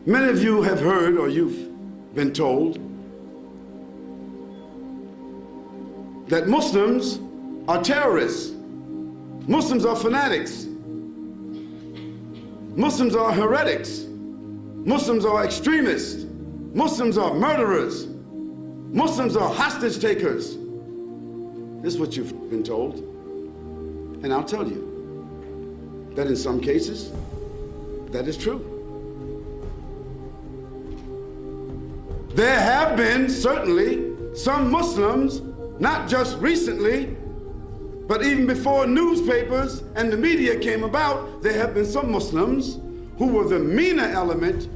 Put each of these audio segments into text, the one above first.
Many of you have heard, or you've been told, that Muslims are terrorists. Muslims are fanatics. Muslims are heretics. Muslims are extremists. Muslims are murderers. Muslims are hostage takers. This is what you've been told. And I'll tell you that in some cases, that is true. There have been certainly some Muslims, not just recently, but even before newspapers and the media came about, there have been some Muslims who were the meaner element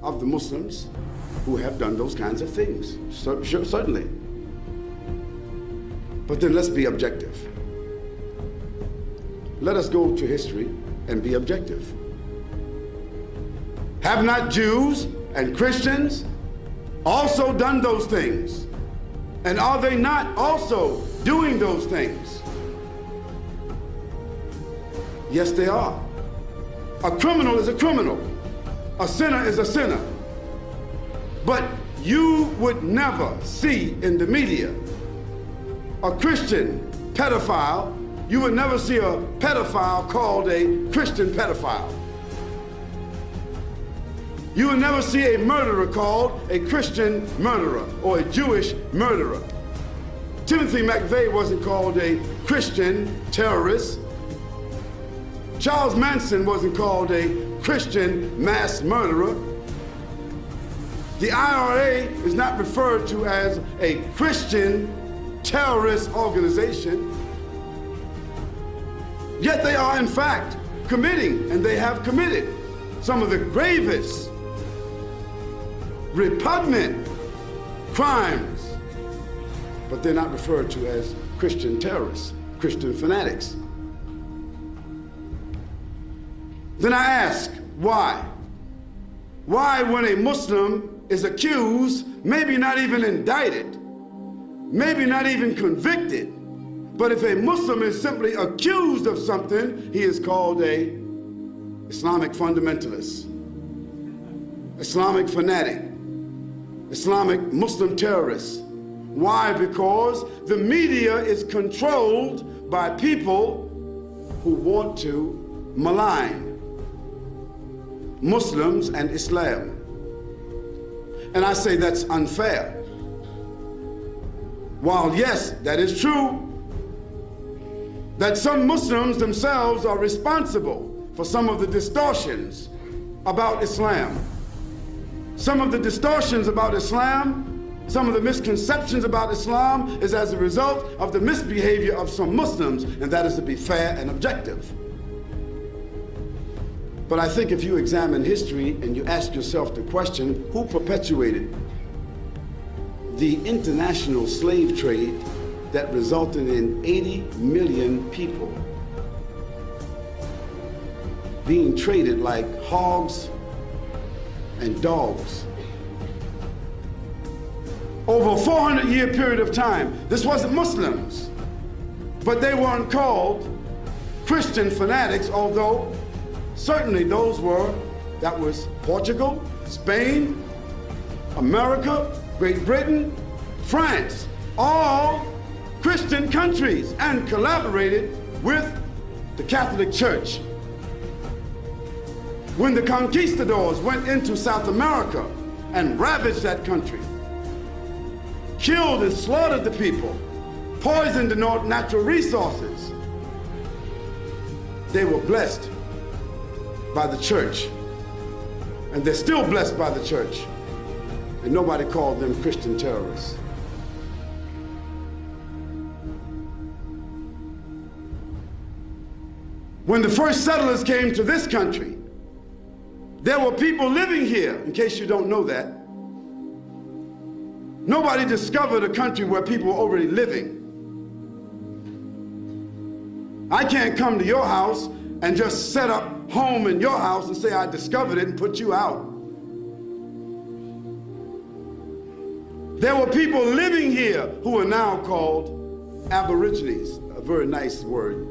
of the Muslims who have done those kinds of things, certainly. But then let's be objective. Let us go to history and be objective. Have not Jews and Christians also done those things? And are they not also doing those things? Yes, they are. A criminal is a criminal. A sinner is a sinner. But you would never see in the media a Christian pedophile. You would never see a pedophile called a Christian pedophile. You will never see a murderer called a Christian murderer or a Jewish murderer. Timothy McVeigh wasn't called a Christian terrorist. Charles Manson wasn't called a Christian mass murderer. The IRA is not referred to as a Christian terrorist organization. Yet they are in fact committing, and they have committed, some of the gravest, repugnant crimes, but they're not referred to as Christian terrorists, Christian fanatics. Then I ask, why? Why, when a Muslim is accused, maybe not even indicted, maybe not even convicted, but if a Muslim is simply accused of something, he is called a Islamic fundamentalist, Islamic fanatic, Islamic Muslim terrorist. Why? Because the media is controlled by people who want to malign Muslims and Islam. And I say that's unfair. While yes, that is true, that some Muslims themselves are responsible for some of the distortions about Islam. Some of the distortions about Islam, some of the misconceptions about Islam is as a result of the misbehavior of some Muslims, and that is to be fair and objective. But I think if you examine history and you ask yourself the question, who perpetuated the international slave trade that resulted in 80 million people being traded like hogs and dogs over a 400-year period of time? This wasn't Muslims, but they weren't called Christian fanatics, although certainly that was Portugal, Spain, America, Great Britain, France, all Christian countries, and collaborated with the Catholic Church. When the conquistadors went into South America and ravaged that country, killed and slaughtered the people, poisoned the natural resources, they were blessed by the church, and they're still blessed by the church, and nobody called them Christian terrorists. When the first settlers came to this country, there were people living here, in case you don't know that. Nobody discovered a country where people were already living. I can't come to your house and just set up home in your house and say I discovered it and put you out. There were people living here who are now called Aborigines, a very nice word,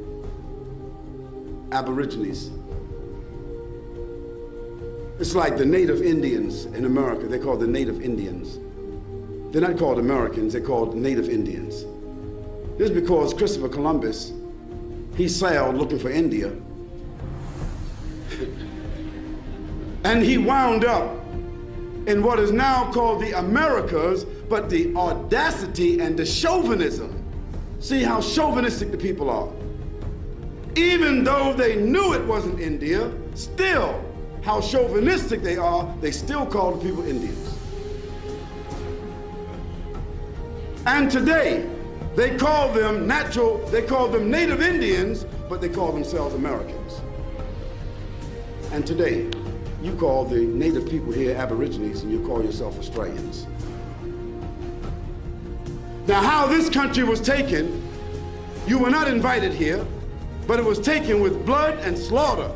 Aborigines. It's like the native Indians in America. They're called the native Indians. They're not called Americans, they're called native Indians. This is because Christopher Columbus, he sailed looking for India. And he wound up in what is now called the Americas, but the audacity and the chauvinism. See how chauvinistic the people are. Even though they knew it wasn't India, still, how chauvinistic they are, they still call the people Indians. And today, they call them native Indians, but they call themselves Americans. And today, you call the native people here Aborigines, and you call yourself Australians. Now, how this country was taken, you were not invited here, but it was taken with blood and slaughter.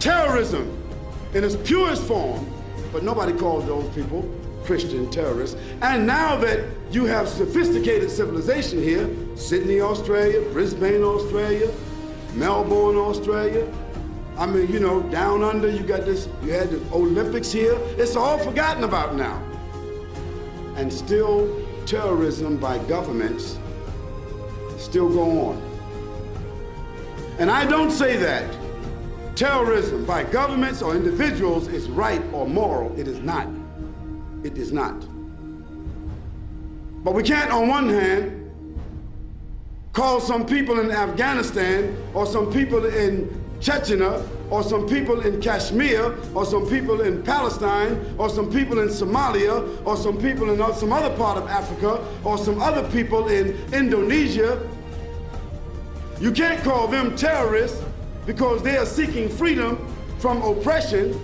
Terrorism in its purest form, but nobody calls those people Christian terrorists. And now that you have sophisticated civilization here, Sydney, Australia, Brisbane, Australia, Melbourne, Australia, I mean, you know, down under, you had the Olympics here. It's all forgotten about now. And still, terrorism by governments still go on. And I don't say that terrorism by governments or individuals is right or moral. It is not. It is not. But we can't, on one hand, call some people in Afghanistan or some people in Chechnya or some people in Kashmir or some people in Palestine or some people in Somalia or some people in some other part of Africa or some other people in Indonesia. You can't call them terrorists because they are seeking freedom from oppression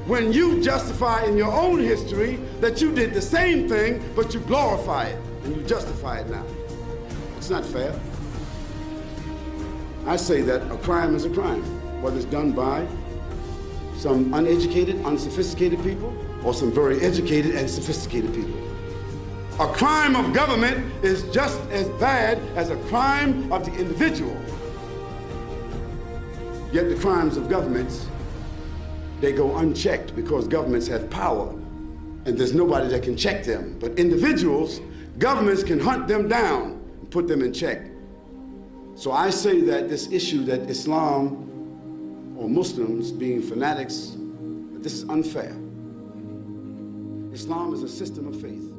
when you justify in your own history that you did the same thing, but you glorify it and you justify it now. It's not fair. I say that a crime is a crime, whether it's done by some uneducated, unsophisticated people or some very educated and sophisticated people. A crime of government is just as bad as a crime of the individual. Yet the crimes of governments, they go unchecked because governments have power and there's nobody that can check them. But individuals, governments can hunt them down and put them in check. So I say that this issue that Islam or Muslims being fanatics, this is unfair. Islam is a system of faith.